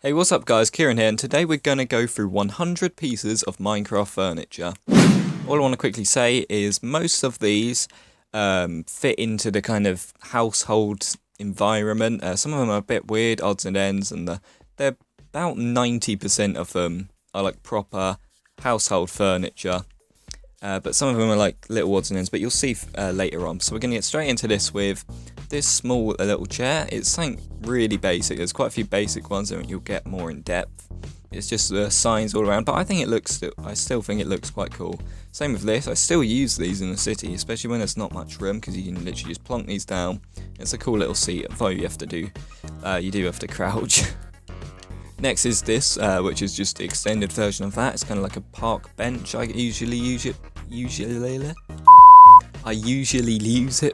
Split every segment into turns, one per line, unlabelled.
Hey, what's up guys, Kieran here, and today we're going to go through 100 pieces of Minecraft furniture. All I want to quickly say is most of these fit into the kind of household environment. Some of them are a bit weird, odds and ends, and they're about 90% of them are like proper household furniture. But some of them are like little odds and ends, but you'll see later on. So we're going to get straight into this with this small little chair. It's something really basic. There's quite a few basic ones and you'll get more in depth. It's just signs all around, but I still think it looks quite cool. Same with this. I still use these in the city, especially when there's not much room, because you can literally just plonk these down. It's a cool little seat, although you do have to crouch. Lext is this, which is just the extended version of that. It's kind of like a park bench. I usually use it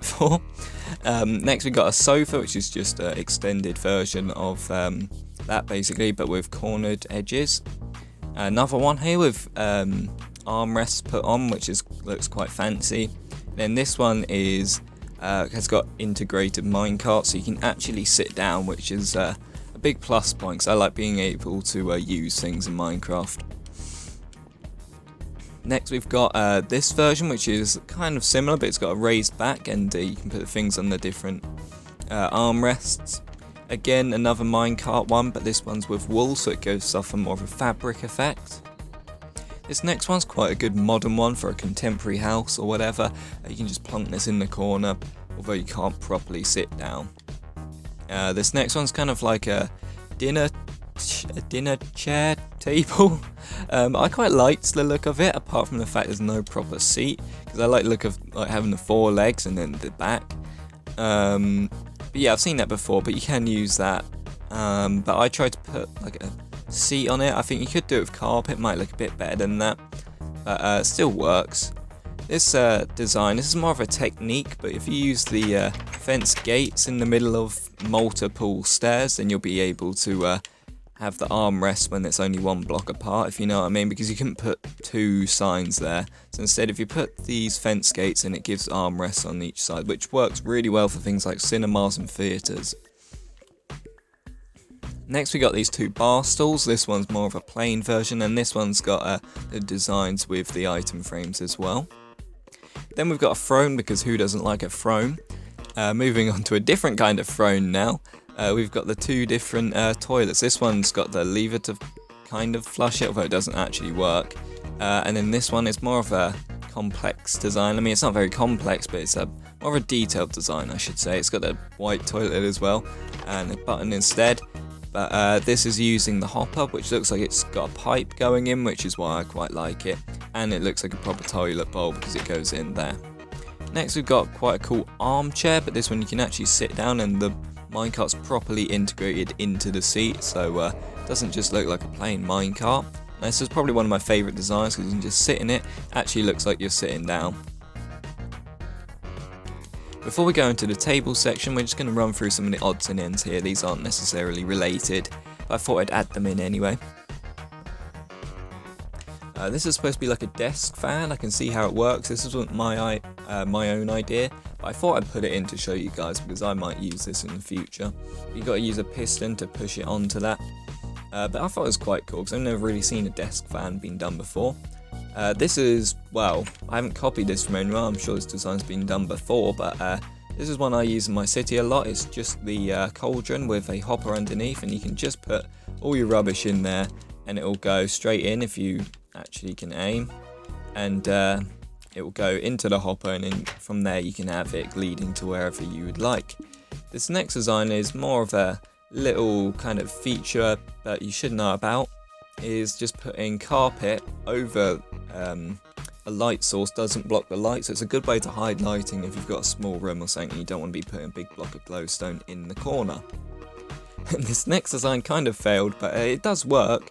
for. Next we got a sofa, which is just an extended version of that basically, but with cornered edges. Another one here with armrests put on, which looks quite fancy. Then this one has got integrated minecart, so you can actually sit down, which is a big plus point, because I like being able to use things in Minecraft. Next we've got this version, which is kind of similar, but it's got a raised back, and you can put the things on the different armrests. Again, another minecart one, but this one's with wool, so it goes off a more of a fabric effect. This next one's quite a good modern one for a contemporary house or whatever. You can just plonk this in the corner, although you can't properly sit down. This next one's kind of like a dinner chair table. I quite liked the look of it, apart from the fact there's no proper seat, because I like the look of like having the four legs and then the back. But yeah, I've seen that before, but you can use that. But I tried to put like a seat on it. I think you could do it with carpet, might look a bit better than that, but it still works. This design, this is more of a technique, but if you use the fence gates in the middle of multiple stairs, then you'll be able to have the armrest when it's only one block apart, if you know what I mean, because you couldn't put two signs there. So instead, if you put these fence gates in, it gives armrests on each side, which works really well for things like cinemas and theatres. Next we got these two bar stools. This one's more of a plain version, and this one's got the designs with the item frames as well. Then we've got a throne, because who doesn't like a throne? Moving on to a different kind of throne now. We've got the two different toilets. This one's got the lever to kind of flush it, although it doesn't actually work. And then this one is more of a complex design. I mean, it's not very complex, but it's more of a detailed design, I should say. It's got a white toilet as well, and a button instead. But this is using the hopper, which looks like it's got a pipe going in, which is why I quite like it. And it looks like a proper toilet bowl because it goes in there. Next we've got quite a cool armchair, but this one you can actually sit down and the minecart's properly integrated into the seat, so it doesn't just look like a plain minecart. This is probably one of my favourite designs because you can just sit in it. Actually looks like you're sitting down. Before we go into the table section, we're just going to run through some of the odds and ends here. These aren't necessarily related, but I thought I'd add them in anyway. This is supposed to be like a desk fan. I can see how it works. This isn't my own idea, but I thought I'd put it in to show you guys because I might use this in the future. You've got to use a piston to push it onto that. But I thought it was quite cool because I've never really seen a desk fan being done before. This is, well, I haven't copied this from anyone. I'm sure this design's been done before, but this is one I use in my city a lot. It's just the cauldron with a hopper underneath, and you can just put all your rubbish in there and it will go straight in if you actually can aim, and it will go into the hopper, and then from there you can have it leading to wherever you would like. This next design is more of a little kind of feature that you should know about, is just putting carpet over a light source doesn't block the light, so it's a good way to hide lighting if you've got a small room or something and you don't want to be putting a big block of glowstone in the corner. And this next design kind of failed, but it does work.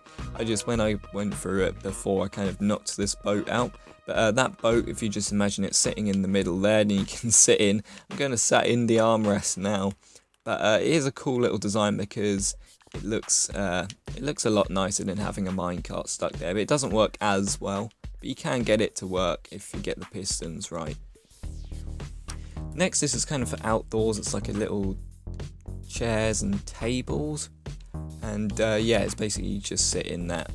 When I went through it before, I kind of knocked this boat out. But that boat, if you just imagine it sitting in the middle there, and you can sit in. I'm going to sat in the armrest now. But it is a cool little design because it looks a lot nicer than having a minecart stuck there. But it doesn't work as well, but you can get it to work if you get the pistons right. Next, this is kind of for outdoors. It's like a little chairs and tables. And yeah, it's basically you just sit in that.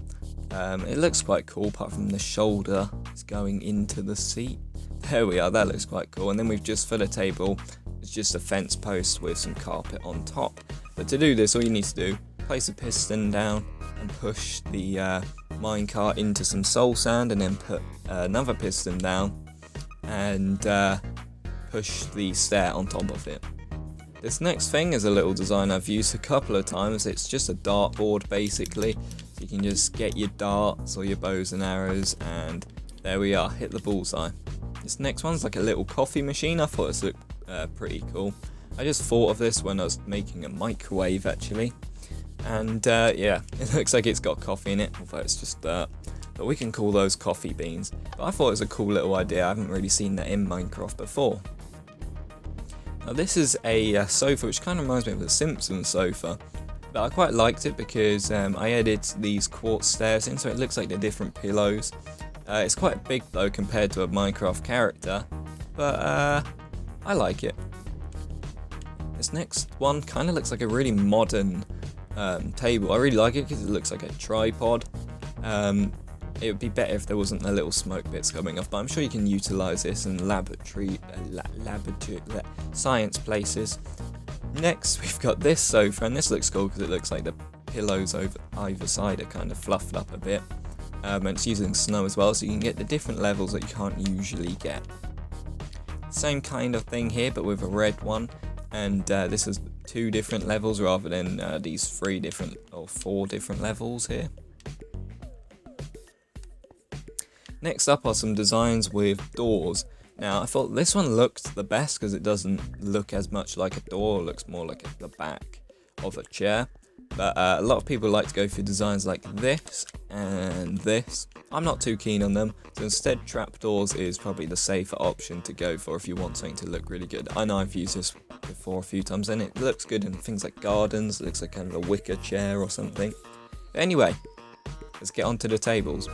It looks quite cool, apart from the shoulder is going into the seat. There we are, that looks quite cool. And then we've just, for the table, it's just a fence post with some carpet on top. But to do this, all you need to do, place a piston down and push the minecart into some soul sand, and then put another piston down and push the stair on top of it. This next thing is a little design I've used a couple of times. It's just a dartboard basically. So you can just get your darts or your bows and arrows, and there we are, hit the bullseye. This next one's like a little coffee machine. I thought this looked pretty cool. I just thought of this when I was making a microwave actually. And yeah, it looks like it's got coffee in it, although it's just dirt. But we can call those coffee beans. But I thought it was a cool little idea. I haven't really seen that in Minecraft before. Now this is a sofa which kind of reminds me of the Simpsons sofa, but I quite liked it because I added these quartz stairs in, so it looks like they're different pillows. It's quite big though compared to a Minecraft character, but I like it. This next one kind of looks like a really modern table. I really like it because it looks like a tripod. It would be better if there wasn't the little smoke bits coming off, but I'm sure you can utilise this in laboratory science places. Next we've got this sofa, and this looks cool because it looks like the pillows over either side are kind of fluffed up a bit. And it's using snow as well, so you can get the different levels that you can't usually get. Same kind of thing here, but with a red one, and this is 2 different levels rather than these 3 different or 4 different levels here. Next up are some designs with doors. Now I thought this one looked the best because it doesn't look as much like a door, it looks more like the back of a chair. But a lot of people like to go for designs like this and this. I'm not too keen on them, so instead trapdoors is probably the safer option to go for if you want something to look really good. I know I've used this before a few times and it looks good in things like gardens. It looks like kind of a wicker chair or something. But anyway, let's get on to the tables.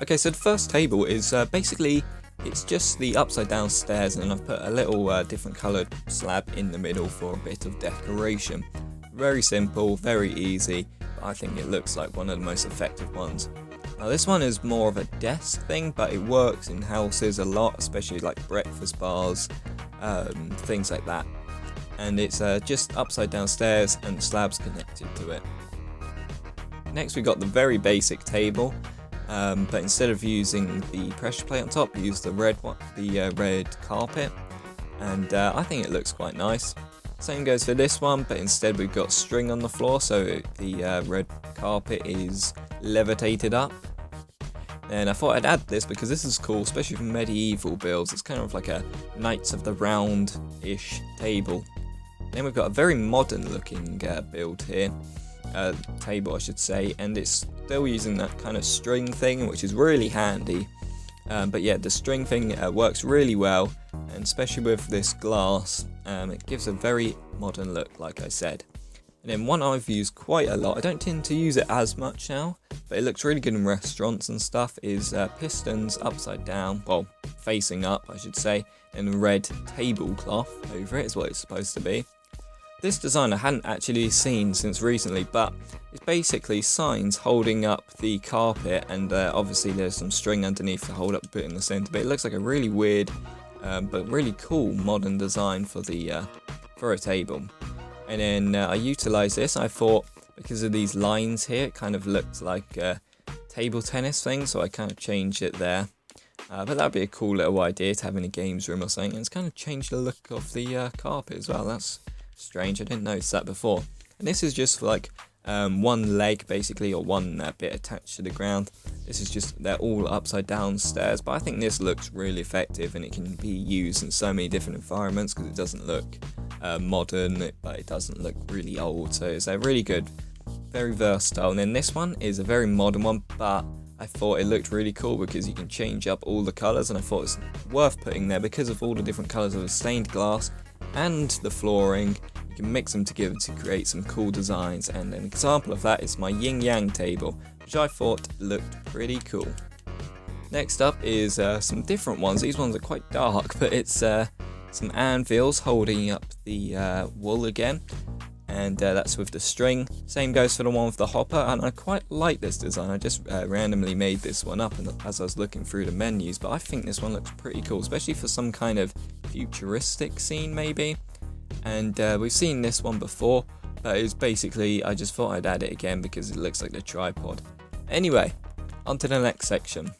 Okay, so the first table is basically, it's just the upside down stairs, and I've put a little different coloured slab in the middle for a bit of decoration. Very simple, very easy, but I think it looks like one of the most effective ones. Now this one is more of a desk thing, but it works in houses a lot, especially like breakfast bars, things like that. And it's just upside down stairs and slabs connected to it. Next we got the very basic table. But instead of using the pressure plate on top, we use the red one, the red carpet, and I think it looks quite nice. Same goes for this one, but instead we've got string on the floor, so the red carpet is levitated up. And I thought I'd add this because this is cool, especially for medieval builds. It's kind of like a Knights of the Round-ish table. Then we've got a very modern looking build here. Table I should say, and it's still using that kind of string thing, which is really handy. But yeah, the string thing works really well, and especially with this glass, it gives a very modern look, like I said. And then one I've used quite a lot, I don't tend to use it as much now, but it looks really good in restaurants and stuff, is pistons upside down, well, facing up I should say, and a red tablecloth over it is what it's supposed to be. This design I hadn't actually seen since recently, but it's basically signs holding up the carpet, and obviously there's some string underneath to hold up the bit in the centre, but it looks like a really weird but really cool modern design for a table. And then I utilised this. I thought because of these lines here it kind of looked like a table tennis thing, so I kind of changed it there. But that'd be a cool little idea to have in a games room or something, and it's kind of changed the look of the carpet as well. That's strange, I didn't notice that before. And this is just like one leg basically, or one bit attached to the ground. This is just, they're all upside down stairs, but I think this looks really effective and it can be used in so many different environments because it doesn't look modern, but it doesn't look really old, so it's really good, very versatile. And then this one is a very modern one, but I thought it looked really cool because you can change up all the colours, and I thought it's worth putting there because of all the different colours of the stained glass and the flooring. You can mix them together to create some cool designs, and an example of that is my yin yang table, which I thought looked pretty cool. Next up is some different ones. These ones are quite dark, but it's some anvils holding up the wool again, and that's with the string. Same goes for the one with the hopper, and I quite like this design. I just randomly made this one up and as I was looking through the menus, but I think this one looks pretty cool, especially for some kind of futuristic scene maybe. And we've seen this one before, but it's basically, I just thought I'd add it again because it looks like the tripod. Anyway, on to the next section.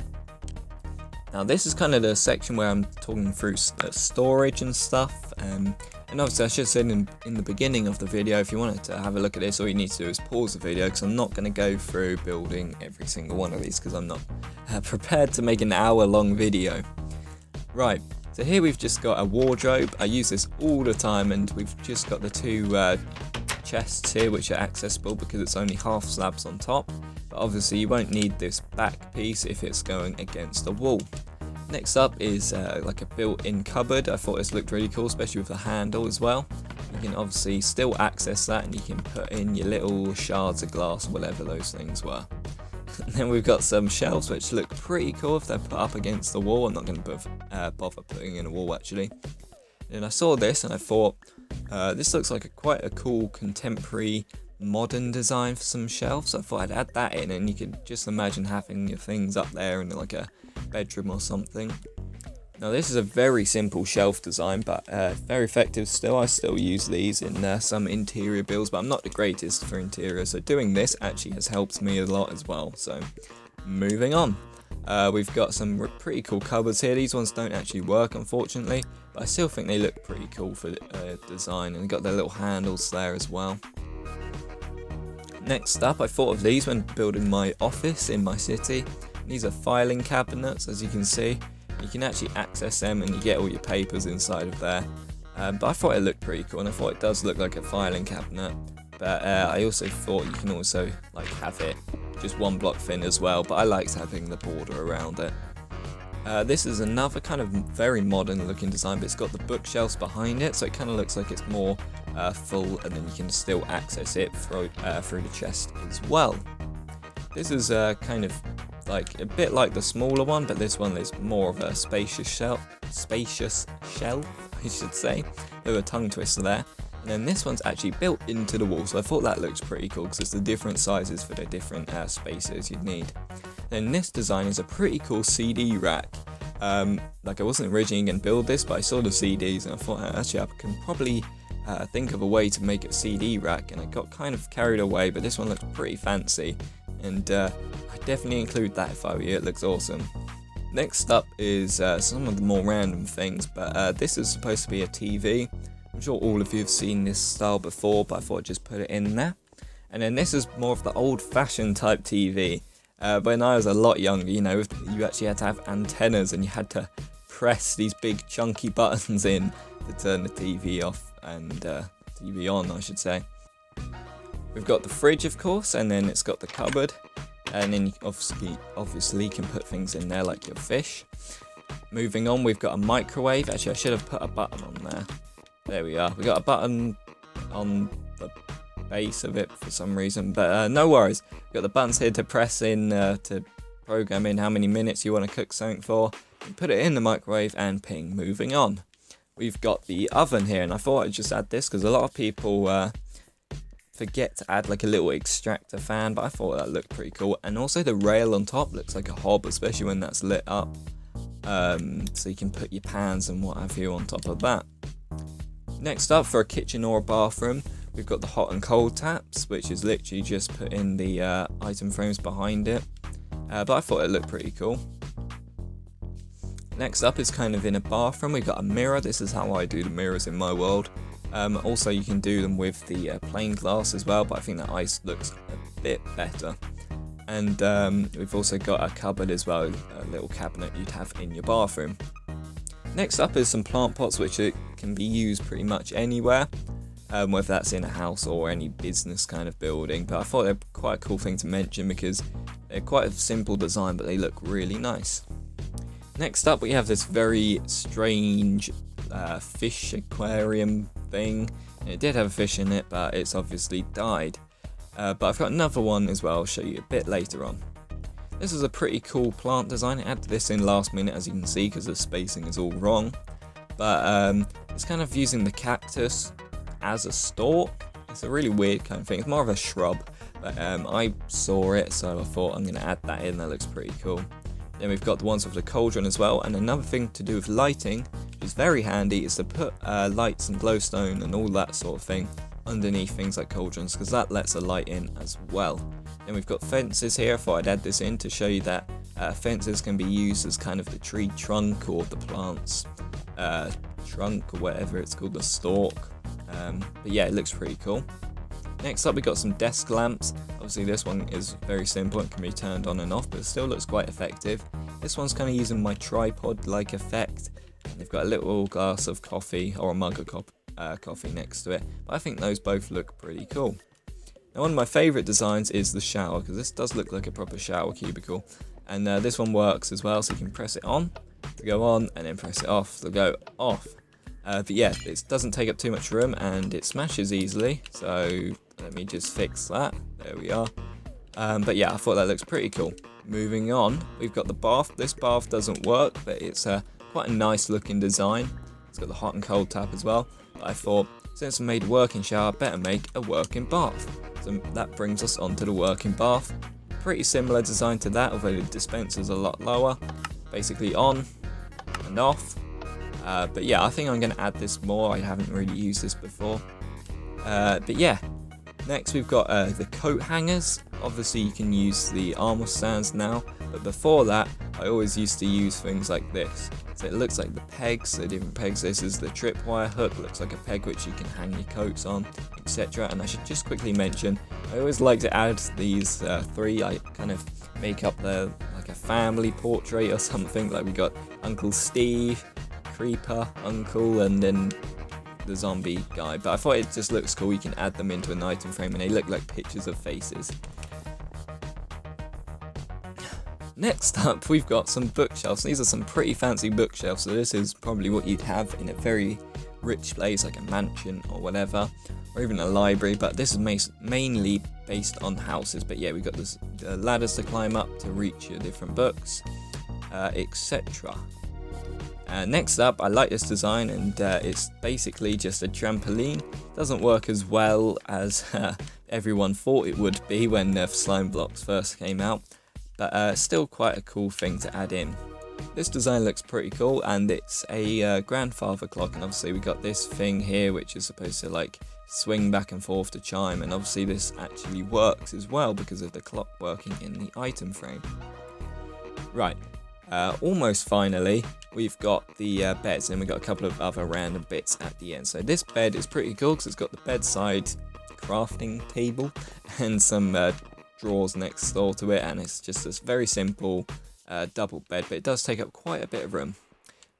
Now this is kind of the section where I'm talking through storage and stuff, and obviously I should have said in the beginning of the video, if you wanted to have a look at this, all you need to do is pause the video, because I'm not going to go through building every single one of these, because I'm not prepared to make an hour-long video. Right, so here we've just got a wardrobe. I use this all the time, and we've just got the two chests here, which are accessible because it's only half slabs on top. But obviously you won't need this back piece if it's going against the wall. Next up is like a built-in cupboard. I thought this looked really cool, especially with the handle as well. You can obviously still access that, and you can put in your little shards of glass, whatever those things were. And then we've got some shelves which look pretty cool if they're put up against the wall. I'm not going to bother putting in a wall actually. And I saw this and I thought this looks like quite a cool contemporary modern design for some shelves, so I thought I'd add that in, and you could just imagine having your things up there in like a bedroom or something. Now this is a very simple shelf design, but very effective still. I still use these in some interior builds, but I'm not the greatest for interior, so doing this actually has helped me a lot as well. So moving on. We've got some pretty cool cupboards here. These ones don't actually work unfortunately, but I still think they look pretty cool for design, and got their little handles there as well. Next up, I thought of these when building my office in my city. These are filing cabinets, as you can see. You can actually access them and you get all your papers inside of there. But I thought it looked pretty cool, and I thought it does look like a filing cabinet. But I also thought you can also like have it just one block thin as well, but I liked having the border around it. This is another kind of very modern looking design, but it's got the bookshelves behind it, so it kind of looks like it's more full, and then you can still access it through the chest as well. This is kind of like a bit like the smaller one, but this one is more of a spacious shelf, I should say. There's a tongue twister there. And then this one's actually built into the wall, so I thought that looks pretty cool because it's the different sizes for the different spaces you'd need. Then this design is a pretty cool CD rack. Like I wasn't originally going to build this, but I saw the CDs and I thought actually I can probably think of a way to make a CD rack, and I got kind of carried away, but this one looks pretty fancy, and I'd definitely include that if I were you. It looks awesome. Next up is some of the more random things, but this is supposed to be a TV. I'm sure all of you have seen this style before, but I thought I'd just put it in there. And then this is more of the old-fashioned type TV. When I was a lot younger, you know, you actually had to have antennas and you had to press these big chunky buttons in to turn the TV off and TV on, I should say. We've got the fridge, of course, and then it's got the cupboard. And then you obviously can put things in there like your fish. Moving on, we've got a microwave. Actually, I should have put a button on there. There we are. We got a button on the base of it for some reason, but no worries. We've got the buttons here to press in to program in how many minutes you want to cook something for. You put it in the microwave and ping. Moving on. We've got the oven here, and I thought I'd just add this because a lot of people forget to add like a little extractor fan, but I thought that looked pretty cool. And also the rail on top looks like a hob, especially when that's lit up. So you can put your pans and what have you on top of that. Next up, for a kitchen or a bathroom, we've got the hot and cold taps, which is literally just put in the item frames behind it. But I thought it looked pretty cool. Next up is kind of in a bathroom. We've got a mirror. This is how I do the mirrors in my world. Also, you can do them with the plain glass as well, but I think that ice looks a bit better. And we've also got a cupboard as well, a little cabinet you'd have in your bathroom. Next up is some plant pots, which can be used pretty much anywhere, whether that's in a house or any business kind of building. But I thought they're quite a cool thing to mention because they're quite a simple design, but they look really nice. Next up, we have this very strange fish aquarium thing. It did have a fish in it, but it's obviously died. But I've got another one as well. I'll show you a bit later on. This is a pretty cool plant design. I added this in last minute, as you can see, because the spacing is all wrong. But It's kind of using the cactus as a stalk. It's a really weird kind of thing. It's more of a shrub, but I saw it, so I thought I'm going to add that in. That looks pretty cool. Then we've got the ones with the cauldron as well, and another thing to do with lighting is very handy is to put lights and glowstone and all that sort of thing underneath things like cauldrons, because that lets the light in as well. Then we've got fences here. I thought I'd add this in to show you that fences can be used as kind of the tree trunk or the plant's trunk or whatever it's called, the stalk. But yeah, it looks pretty cool. Next up, we got some desk lamps. Obviously this one is very simple and can be turned on and off, but it still looks quite effective. This one's kind of using my tripod like effect. They've got a little glass of coffee or a mug of coffee next to it, but I think those both look pretty cool. Now, one of my favourite designs is the shower, because this does look like a proper shower cubicle, and this one works as well, so you can press it on to go on and then press it off to go off. But yeah, it doesn't take up too much room and it smashes easily, so let me just fix that. There we are. But yeah, I thought that looks pretty cool. Moving on, we've got the bath. This bath doesn't work, but it's quite a nice looking design. It's got the hot and cold tap as well. But I thought, since I made a working shower, I better make a working bath. So that brings us onto the working bath. Pretty similar design to that, although the dispenser's a lot lower. Basically on and off. But yeah, I think I'm going to add this more. I haven't really used this before. But yeah, next we've got the coat hangers. Obviously you can use the armor stands now, but before that I always used to use things like this. So it looks like the pegs, the different pegs. This is the tripwire hook, looks like a peg which you can hang your coats on, etc. And I should just quickly mention, I always like to add these three. I kind of make up like a family portrait or something. Like we got Uncle Steve, Creeper, Uncle, and then the zombie guy. But I thought it just looks cool. You can add them into an item frame and they look like pictures of faces. Next up, we've got some bookshelves. These are some pretty fancy bookshelves, so this is probably what you'd have in a very rich place like a mansion or whatever, or even a library, but this is mainly based on houses. But yeah, we've got the ladders to climb up to reach your different books, etc. Next up, I like this design, and it's basically just a trampoline. Doesn't work as well as everyone thought it would be when slime blocks first came out, but still quite a cool thing to add in. This design looks pretty cool, and it's a grandfather clock, and obviously we got this thing here which is supposed to like swing back and forth to chime, and obviously this actually works as well because of the clock working in the item frame. Right. Almost finally, we've got the beds, and we've got a couple of other random bits at the end. So this bed is pretty cool because it's got the bedside crafting table and some drawers next door to it, and it's just this very simple double bed, but it does take up quite a bit of room.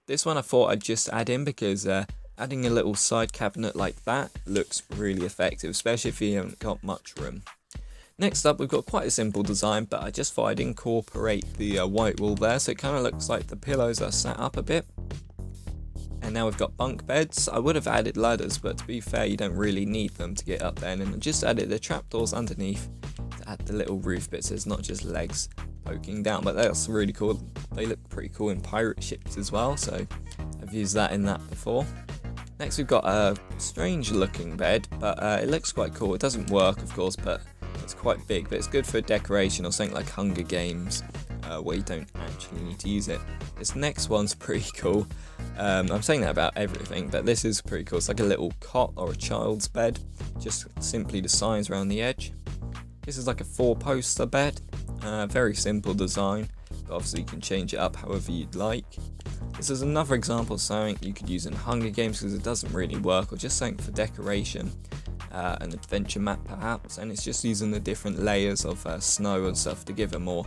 This one I thought I'd just add in because adding a little side cabinet like that looks really effective, especially if you haven't got much room. Next up, we've got quite a simple design, but I just thought I'd incorporate the white wool there, so it kind of looks like the pillows are sat up a bit. And now we've got bunk beds. I would have added ladders, but to be fair, you don't really need them to get up there. And then I just added the trapdoors underneath to add the little roof bits, so it's not just legs poking down, but that's really cool. They look pretty cool in pirate ships as well, so I've used that in that before. Next, we've got a strange looking bed, but it looks quite cool. It doesn't work, of course, but it's quite big, but it's good for decoration or something like Hunger Games, where you don't actually need to use it. This next one's pretty cool. I'm saying that about everything, but this is pretty cool. It's like a little cot or a child's bed, just simply the signs around the edge. This is like a 4-poster bed, very simple design, but obviously you can change it up however you'd like. This is another example of something you could use in Hunger Games because it doesn't really work, or just something for decoration. An adventure map perhaps, and it's just using the different layers of snow and stuff to give a more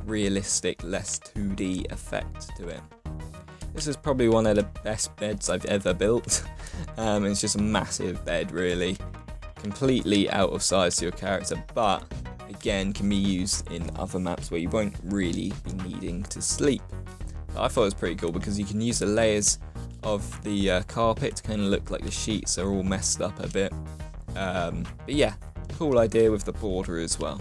realistic, less 2D effect to it. This is probably one of the best beds I've ever built. It's just a massive bed, really, completely out of size to your character, but again can be used in other maps where you won't really be needing to sleep. But I thought it was pretty cool because you can use the layers of the carpet to kind of look like the sheets are all messed up a bit. But yeah, cool idea with the border as well.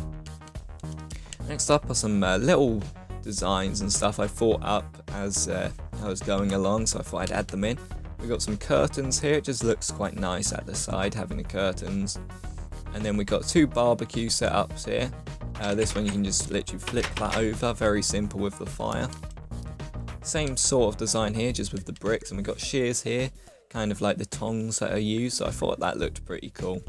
Next up are some little designs and stuff I thought up as I was going along, so I thought I'd add them in. We got some curtains here. It just looks quite nice at the side having the curtains. And then we got 2 barbecue setups here. This one you can just literally flip that over, very simple with the fire. Same sort of design here, just with the bricks, and we got shears here, kind of like the tongs that are used, so I thought that looked pretty cool.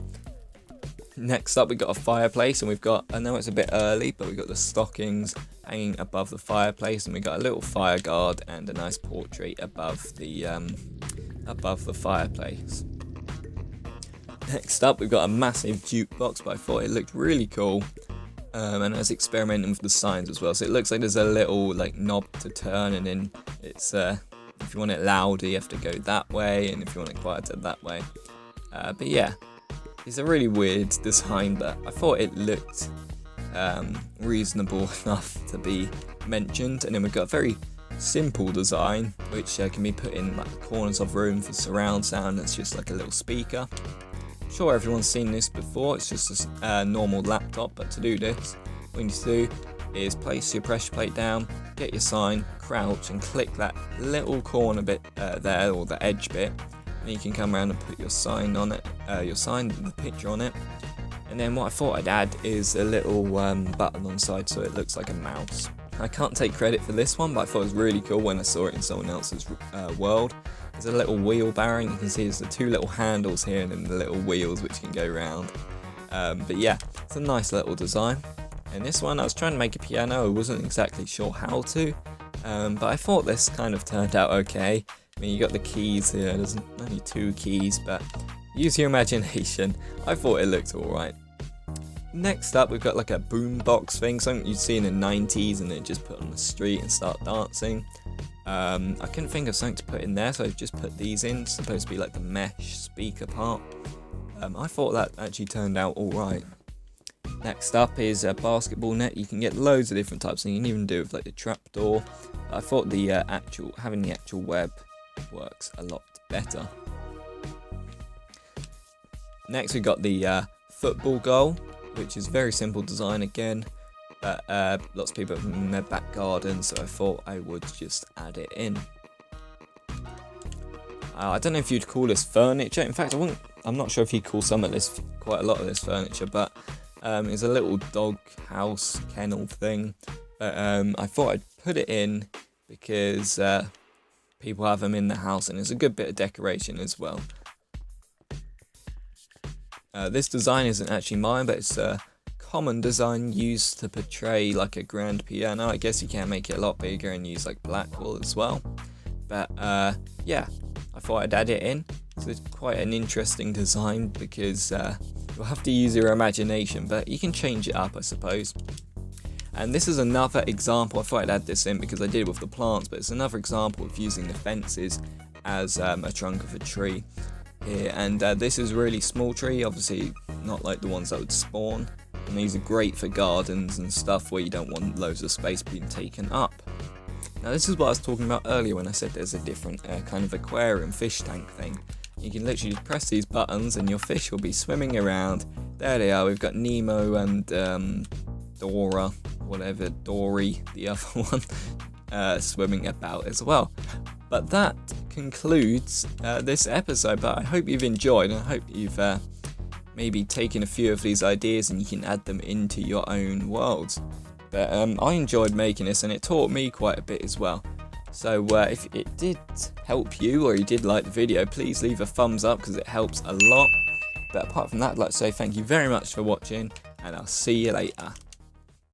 Next up we got a fireplace, and we've got, I know it's a bit early, but we've got the stockings hanging above the fireplace, and we got a little fire guard and a nice portrait above the fireplace. Next up we've got a massive jukebox, but I thought it looked really cool. And I was experimenting with the signs as well, so it looks like there's a little like knob to turn, and then it's if you want it louder you have to go that way, and if you want it quieter that way. But yeah, it's a really weird design, but I thought it looked reasonable enough to be mentioned. And then we've got a very simple design which can be put in like the corners of room for surround sound. It's just like a little speaker. Sure, everyone's seen this before, it's just a normal laptop, but to do this, what you need to do is place your pressure plate down, get your sign, crouch and click that little corner bit there, or the edge bit, and you can come around and put your sign on it, the picture on it. And then what I thought I'd add is a little button on the side so it looks like a mouse. I can't take credit for this one, but I thought it was really cool when I saw it in someone else's world. There's a little wheel bearing, you can see there's the 2 little handles here and then the little wheels which can go round. But yeah, it's a nice little design. And this one I was trying to make a piano, I wasn't exactly sure how to, but I thought this kind of turned out okay. I mean, you got the keys here, there's only 2 keys, but use your imagination. I thought it looked alright. Next up we've got like a boombox thing, something you'd see in the 90s and then just put on the street and start dancing. I couldn't think of something to put in there, so I've just put these in. It's supposed to be like the mesh speaker part. I thought that actually turned out alright. Next up is a basketball net. You can get loads of different types, and you can even do with like the trapdoor. I thought the having the actual web works a lot better. Next we got the football goal, which is very simple design again. But lots of people have in their back garden, so I thought I would just add it in. I don't know if you'd call this furniture. In fact, I'm not sure if you'd call quite a lot of this furniture, but it's a little dog house kennel thing. But I thought I'd put it in because people have them in the house, and it's a good bit of decoration as well. This design isn't actually mine, but it's common design used to portray like a grand piano. I guess you can make it a lot bigger and use like black wool as well. But yeah, I thought I'd add it in. It's quite an interesting design because you'll have to use your imagination, but you can change it up, I suppose. And this is another example. I thought I'd add this in because I did it with the plants, but it's another example of using the fences as a trunk of a tree here. And this is a really small tree, obviously not like the ones that would spawn. And these are great for gardens and stuff where you don't want loads of space being taken up. Now this is what I was talking about earlier when I said there's a different kind of aquarium fish tank thing. You can literally just press these buttons and your fish will be swimming around. There they are, we've got Nemo and Dory, the other one, swimming about as well. But that concludes this episode, but I hope you've enjoyed, and I hope you've maybe taken a few of these ideas and you can add them into your own worlds. But I enjoyed making this, and it taught me quite a bit as well. So if it did help you, or you did like the video, please leave a thumbs up because it helps a lot. But apart from that, I'd like to say thank you very much for watching, and I'll see you later.